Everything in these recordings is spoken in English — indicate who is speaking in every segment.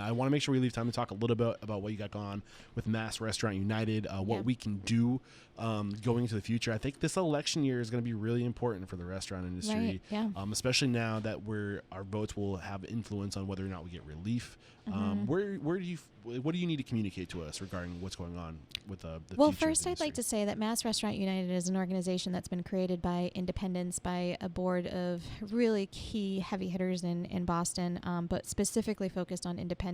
Speaker 1: I want to make sure we leave time to talk a little bit about what you got going on with Mass Restaurant United, what we can do going into the future. I think this election year is going to be really important for the restaurant industry, especially now that our votes will have influence on whether or not we get relief. What do you need to communicate to us regarding what's going on with the
Speaker 2: Well,
Speaker 1: future
Speaker 2: first, I'd like to say that Mass Restaurant United is an organization that's been created by independents, by a board of really key heavy hitters in Boston, but specifically focused on independent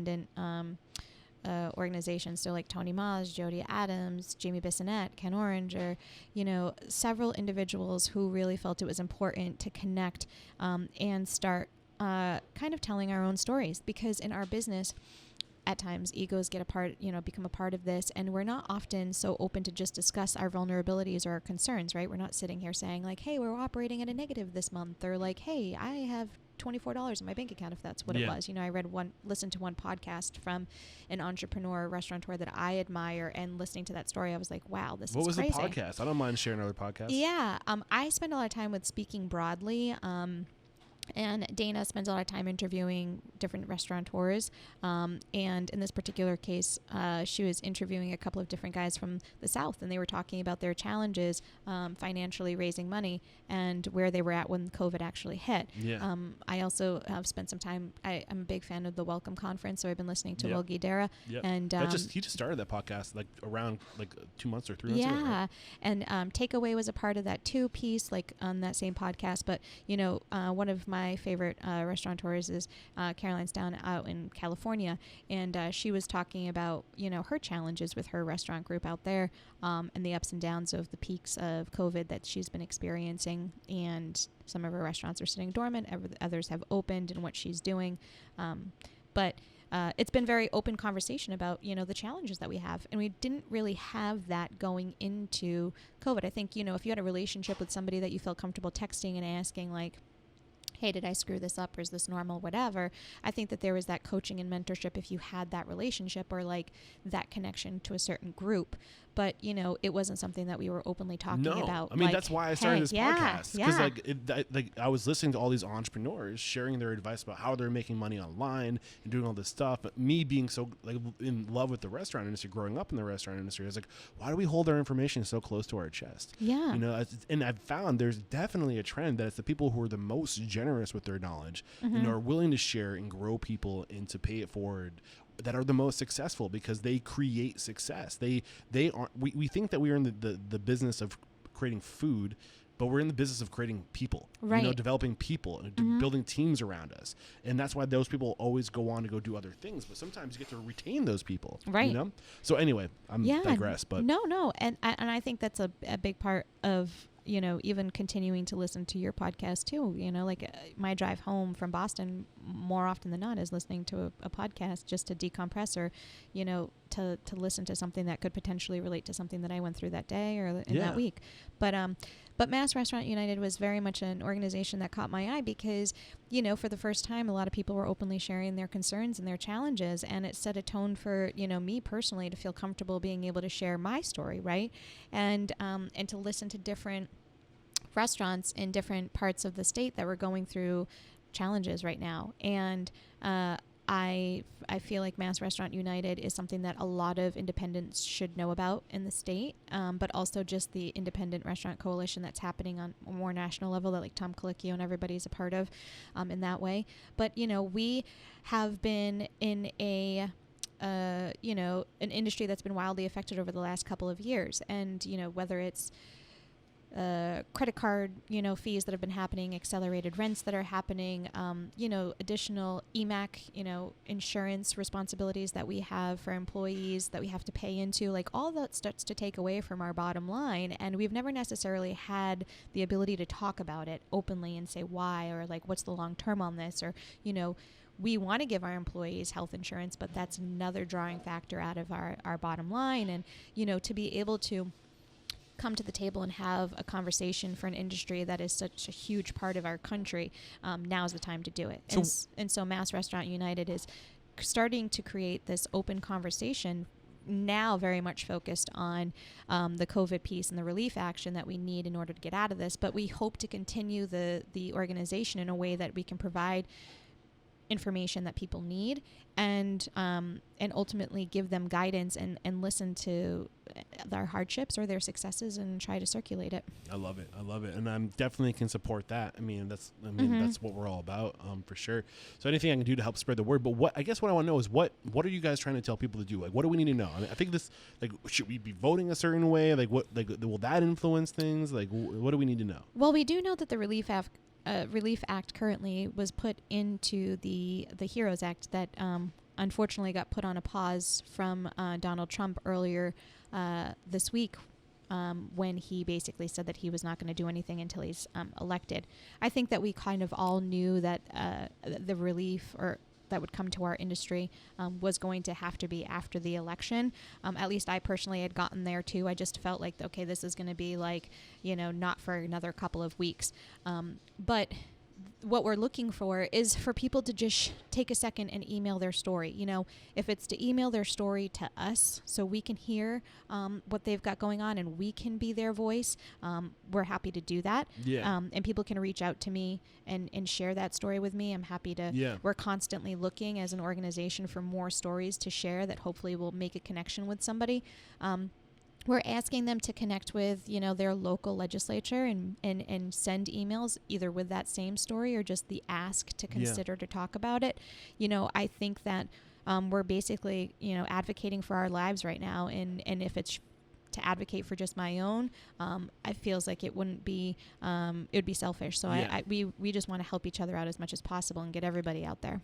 Speaker 2: organizations. So like Tony Maz, Jody Adams, Jamie Bissonette, Ken Orange, or, several individuals who really felt it was important to connect and start kind of telling our own stories, because in our business, at times egos become a part of this, and we're not often so open to just discuss our vulnerabilities or our concerns, right? We're not sitting here saying like, hey, we're operating at a negative this month, or like, hey, I have $24 in my bank account, if that's what it was. I listened to one podcast from an entrepreneur, restaurateur that I admire, and listening to that story, I was like, wow, this is crazy.
Speaker 1: What was the podcast? I don't mind sharing other podcasts.
Speaker 2: Yeah. I spend a lot of time with Speaking Broadly. And Dana spends a lot of time interviewing different restaurateurs. And in this particular case, she was interviewing a couple of different guys from the South, and they were talking about their challenges financially raising money and where they were at when COVID actually hit.
Speaker 1: Yeah.
Speaker 2: I also have spent some time, I'm a big fan of the Welcome Conference, so I've been listening to Will Guidera.
Speaker 1: Yep.
Speaker 2: And
Speaker 1: he just started that podcast like around 2 months or 3 months ago.
Speaker 2: Yeah.
Speaker 1: Right?
Speaker 2: And Takeaway was a part of that too piece, like on that same podcast. But, one of my favorite restaurateurs is Caroline's down out in California, and she was talking about her challenges with her restaurant group out there, and the ups and downs of the peaks of COVID that she's been experiencing. And some of her restaurants are sitting dormant, others have opened, and what she's doing. But it's been very open conversation about, the challenges that we have. And we didn't really have that going into COVID. I think, if you had a relationship with somebody that you felt comfortable texting and asking, like, hey, did I screw this up, or is this normal, whatever, I think that there was that coaching and mentorship if you had that relationship or like that connection to a certain group. But, it wasn't something that we were openly talking about.
Speaker 1: I mean, that's why I started this podcast. Because I was listening to all these entrepreneurs sharing their advice about how they're making money online and doing all this stuff. But me being so in love with the restaurant industry, growing up in the restaurant industry, I was like, why do we hold our information so close to our chest?
Speaker 2: Yeah.
Speaker 1: And I've found there's definitely a trend that it's the people who are the most generous with their knowledge and are willing to share and grow people and to pay it forward that are the most successful, because they create success. We think that we are in the business of creating food, but we're in the business of creating people,
Speaker 2: right?
Speaker 1: Developing people and building teams around us. And that's why those people always go on to go do other things, but sometimes you get to retain those people,
Speaker 2: right?
Speaker 1: So anyway, digress, but
Speaker 2: no. And I think that's a big part of, even continuing to listen to your podcast too. My drive home from Boston more often than not is listening to a podcast just to decompress, or, to listen to something that could potentially relate to something that I went through that day or in that week. But Mass Restaurant United was very much an organization that caught my eye because, for the first time, a lot of people were openly sharing their concerns and their challenges, and it set a tone for, me personally to feel comfortable being able to share my story, right? And to listen to different restaurants in different parts of the state that were going through challenges right now. And I feel like Mass Restaurant United is something that a lot of independents should know about in the state, but also just the independent restaurant coalition that's happening on a more national level that like Tom Colicchio and everybody's a part of in that way. But, we have been in an industry that's been wildly affected over the last couple of years. And, whether it's credit card, fees that have been happening, accelerated rents that are happening, additional EMAC, insurance responsibilities that we have for employees that we have to pay into, like all that starts to take away from our bottom line. And we've never necessarily had the ability to talk about it openly and say why, or like, what's the long term on this, or, we want to give our employees health insurance, but that's another drawing factor out of our bottom line. And, to be able to come to the table and have a conversation for an industry that is such a huge part of our country, now's the time to do it. And so Mass Restaurant United is starting to create this open conversation, now very much focused on the COVID piece and the relief action that we need in order to get out of this. But we hope to continue the organization in a way that we can provide information that people need, and ultimately give them guidance and listen to their hardships or their successes and try to circulate it.
Speaker 1: I love it. And I definitely can support that. I mean, that's what we're all about, for sure. So anything I can do to help spread the word. But what I want to know is what are you guys trying to tell people to do? Like, what do we need to know? I mean, I think this, like, should we be voting a certain way? Like, what, like, will that influence things? Like, what do we need to know?
Speaker 2: Well, we do know that the Relief Act currently was put into the HEROES Act that unfortunately got put on a pause from Donald Trump earlier this week, when he basically said that he was not going to do anything until he's elected. I think that we kind of all knew that the relief or that would come to our industry was going to have to be after the election. At least I personally had gotten there too. I just felt like, okay, this is going to be like, not for another couple of weeks. But what we're looking for is for people to just take a second and email their story. If it's to email their story to us so we can hear what they've got going on and we can be their voice, we're happy to do that.
Speaker 1: Yeah.
Speaker 2: And people can reach out to me and share that story with me. I'm happy to.
Speaker 1: Yeah.
Speaker 2: We're constantly looking as an organization for more stories to share that hopefully will make a connection with somebody. We're asking them to connect with, their local legislature and send emails either with that same story or just the ask to consider to talk about it. I think that we're basically, advocating for our lives right now. And if it's to advocate for just my own, it feels like it wouldn't be, it would be selfish. So we just want to help each other out as much as possible and get everybody out there.